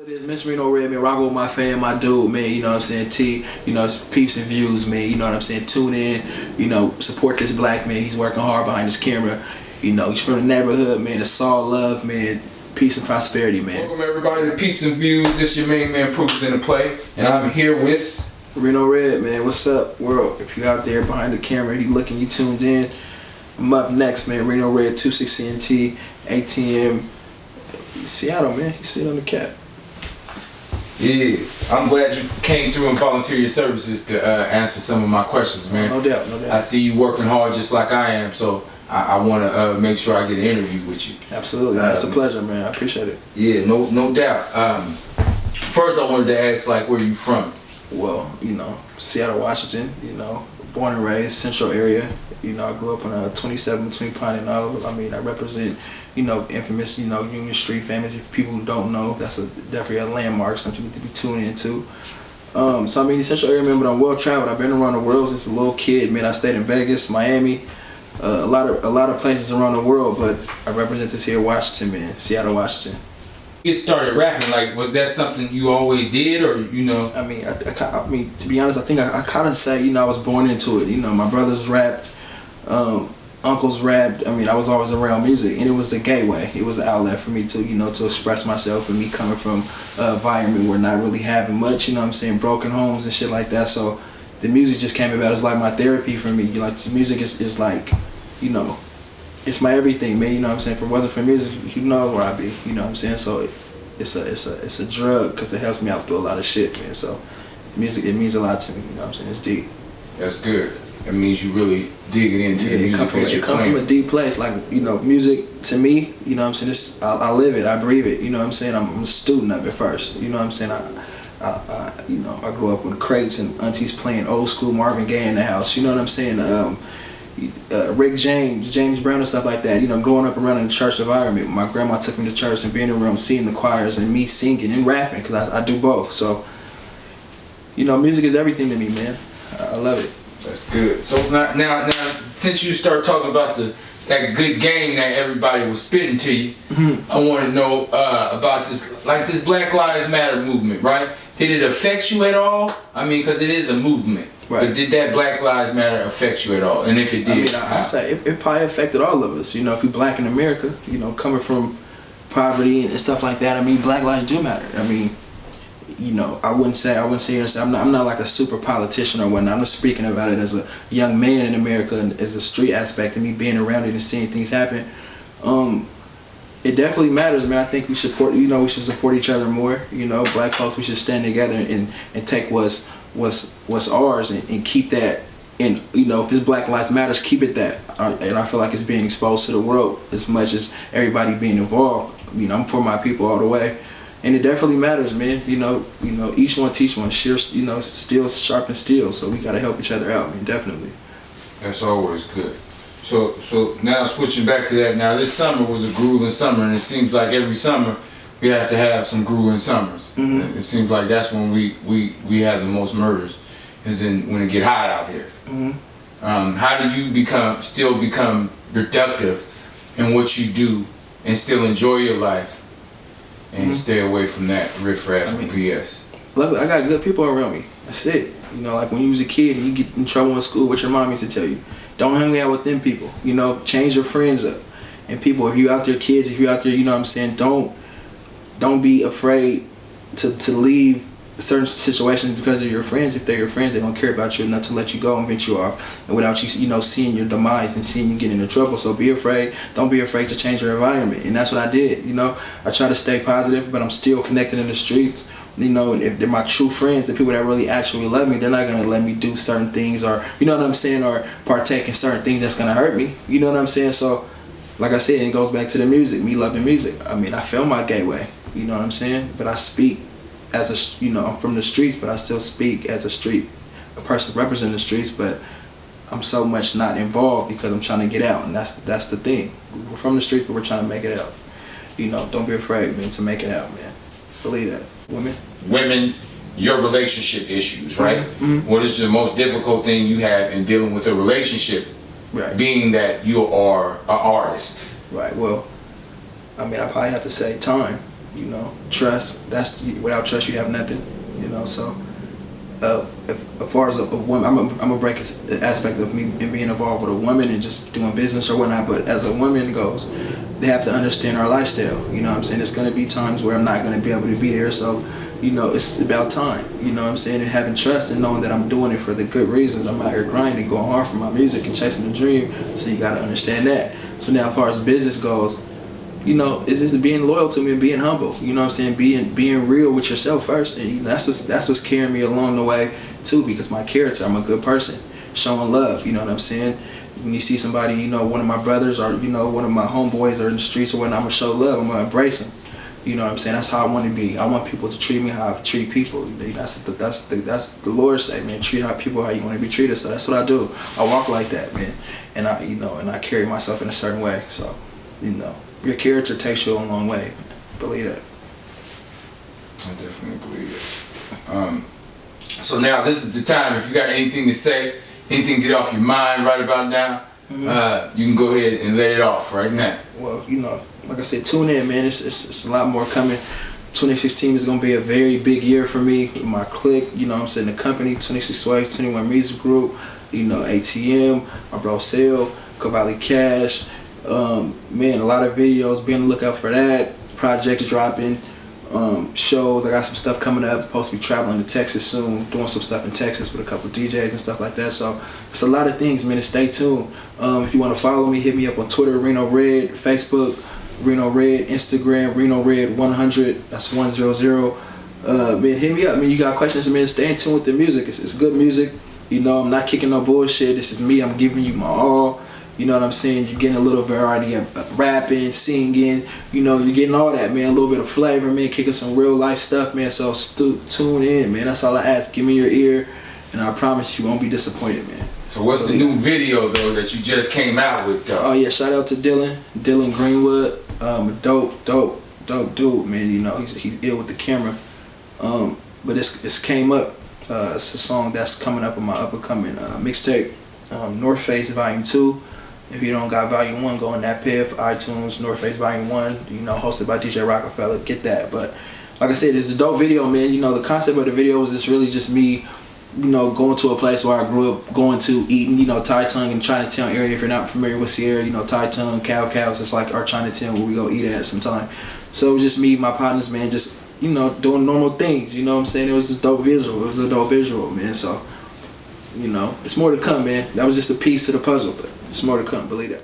It is Miss Reno Red, man. Rock with my fan, my dude, man. You know what I'm saying? T, you know, it's Peeps and Views, man. You know what I'm saying? Tune in, you know, support this black man. He's working hard behind his camera. You know, he's from the neighborhood, man. It's all love, man. Peace and prosperity, man. Welcome everybody to Peeps and Views. This your main man, Proofs in the Play, and I'm here with Reno Red, man. What's up, world? If you out there behind the camera, you looking, you tuned in. I'm up next, man. Reno Red, 260NT, ATM, Seattle, man. You see it on the cap. Yeah, I'm glad you came through and volunteered your services to answer some of my questions, man. No doubt, no doubt. I see you working hard just like I am, so I want to make sure I get an interview with you. Absolutely, it's a pleasure, man. I appreciate it. Yeah, no doubt. First, I wanted to ask, like, where you from? Well, you know, Seattle, Washington. You know, born and raised, Central area. You know, I grew up in 27 between Pine and Olive. I mean, I represent, you know, infamous, you know, Union Street famous. If people who don't know, that's definitely a landmark, something you need to be tuning into. So I mean, the Central area, man, but I'm well traveled. I've been around the world since a little kid. Man, I stayed in Vegas, Miami, a lot of places around the world. But I represent this here, Washington, man, Seattle, Washington. You started rapping, like, was that something you always did, or you know? I mean, I mean, to be honest, I think I kind of say, you know, I was born into it. You know, my brothers rapped. Uncles rapped. I mean, I was always around music, and it was a gateway. It was an outlet for me to, you know, to express myself. And me coming from an environment where not really having much, you know what I'm saying, broken homes and shit like that. So the music just came about. It's like my therapy for me. Like, music is like, you know, it's my everything, man. You know what I'm saying. For music, you know where I be. You know what I'm saying. So it's a drug because it helps me out through a lot of shit, man. So music, it means a lot to me. You know what I'm saying. It's deep. That's good. That means you really digging into the music it come from a deep place. Like, you know, music to me, you know what I'm saying, I live it, I breathe it, you know what I'm saying. I'm a student of it first, you know what I'm saying. You know, I grew up with crates and aunties playing old school Marvin Gaye in the house, you know what I'm saying. Rick James Brown and stuff like that, you know, growing up around in the church environment. My grandma took me to church and being around, seeing the choirs and me singing and rapping, because I do both. So, you know, music is everything to me, man. I love it. That's good. So now, since you start talking about that good game that everybody was spitting to you, I want to know about this Black Lives Matter movement, right? Did it affect you at all? I mean, because it is a movement. Right. But did that Black Lives Matter affect you at all? And if it did, I mean, I say it probably affected all of us. You know, if you're black in America, you know, coming from poverty and stuff like that. I mean, Black lives do matter. I mean, you know, I wouldn't say I'm not like a super politician or whatnot. I'm just speaking about it as a young man in America and as a street aspect of me being around it and seeing things happen. It definitely matters, man. I think we should support each other more. You know, black folks, we should stand together and take what's ours and keep that. And, you know, if this Black Lives Matters, keep it that. And I feel like it's being exposed to the world as much as everybody being involved. You know, I'm for my people all the way. And it definitely matters, man. You know, each one teach one. You know, steel sharpens steel. So we gotta help each other out, man. Definitely. That's always good. So now switching back to that. Now this summer was a grueling summer, and it seems like every summer we have to have some grueling summers. Mm-hmm. It seems like that's when we have the most murders, is when it get hot out here. Mm-hmm. How do you still become productive in what you do and still enjoy your life? And stay away from that riffraff and BS. Luckily, I got good people around me. That's it. You know, like when you was a kid and you get in trouble in school, what your mom used to tell you, don't hang out with them people. You know, change your friends up. And people, if you out there, kids, if you out there, you know what I'm saying, don't be afraid to leave certain situations because of your friends. If they're your friends, they don't care about you enough to let you go and vent you off, and without you, you know, seeing your demise and seeing you get into trouble. So be afraid. Don't be afraid to change your environment, and that's what I did. You know, I try to stay positive, but I'm still connected in the streets. You know, and if they're my true friends, the people that really actually love me, they're not gonna let me do certain things, or you know what I'm saying, or partake in certain things that's gonna hurt me. You know what I'm saying? So, like I said, it goes back to the music. Me loving music. I mean, I feel my gateway. You know what I'm saying? But I speak as a, you know, I'm from the streets, but I still speak as a person representing the streets, but I'm so much not involved because I'm trying to get out, and that's the thing. We're from the streets, but we're trying to make it out. You know, don't be afraid, man, to make it out, man. Believe that. Women, your relationship issues, right? Mm-hmm. What is the most difficult thing you have in dealing with a relationship, right, being that you are an artist? Right, well, I mean, I probably have to say time. You know, trust. Without trust, you have nothing. You know, so as far as a woman, I'm gonna break the aspect of me being involved with a woman and just doing business or whatnot. But as a woman goes, they have to understand our lifestyle. You know what I'm saying? There's gonna be times where I'm not gonna be able to be there. So, you know, it's about time. You know what I'm saying? And having trust and knowing that I'm doing it for the good reasons. I'm out here grinding, going hard for my music and chasing the dream. So you gotta understand that. So now, as far as business goes, you know, it's just being loyal to me and being humble. You know what I'm saying? Being real with yourself first, and that's what's carrying me along the way too. Because my character, I'm a good person, showing love. You know what I'm saying? When you see somebody, you know, one of my brothers or you know one of my homeboys are in the streets or whatnot, I'm gonna show love. I'm gonna embrace them. You know what I'm saying? That's how I want to be. I want people to treat me how I treat people. That's the Lord say, man. Treat people how you want to be treated. So that's what I do. I walk like that, man. And I carry myself in a certain way. So, you know, your character takes you a long way. Believe that. I definitely believe it. So now this is the time. If you got anything to say, anything to get off your mind right about now, you can go ahead and let it off right now. Well, you know, like I said, tune in, man. It's a lot more coming. 2016 is going to be a very big year for me. My clique, you know what I'm saying, the company, 26 Waves, 21 Music Group, you know, ATM, my bro Sale, Cavalli Cash. Man, a lot of videos. Be on the lookout for that. Projects dropping. Shows. I got some stuff coming up. Supposed to be traveling to Texas soon, doing some stuff in Texas with a couple of DJs and stuff like that. So it's a lot of things, man. Stay tuned. If you want to follow me, hit me up on Twitter, Reno Red, Facebook, Reno Red, Instagram, Reno Red 100. That's 100. Man, hit me up. Man, you got questions, man? Stay in tune with the music. It's good music. You know, I'm not kicking no bullshit. This is me. I'm giving you my all. You know what I'm saying? You're getting a little variety of rapping, singing. You know, you're getting all that, man. A little bit of flavor, man. Kicking some real life stuff, man. So tune in, man. That's all I ask. Give me your ear, and I promise you won't be disappointed, man. So what's the new video though that you just came out with? Oh yeah, shout out to Dylan Greenwood. Dope dude, man. You know, he's ill with the camera. But it's came up. It's a song that's coming up on my upcoming mixtape, North Face Volume 2. If you don't got Volume 1, go on that PIF, iTunes, North Face Volume 1, you know, hosted by DJ Rockefeller, get that. But like I said, it's a dope video, man. You know, the concept of the video is just really just me, you know, going to a place where I grew up, going to eating, you know, Thai Tongue in Chinatown area. If you're not familiar with Sierra, you know, Thai Tongue, Cows, it's like our Chinatown where we go eat at sometime. So it was just me, my partners, man, just, you know, doing normal things, you know what I'm saying? It was a dope visual. It was a dope visual, man. So, you know, it's more to come, man. That was just a piece of the puzzle, but it's more to come, believe that.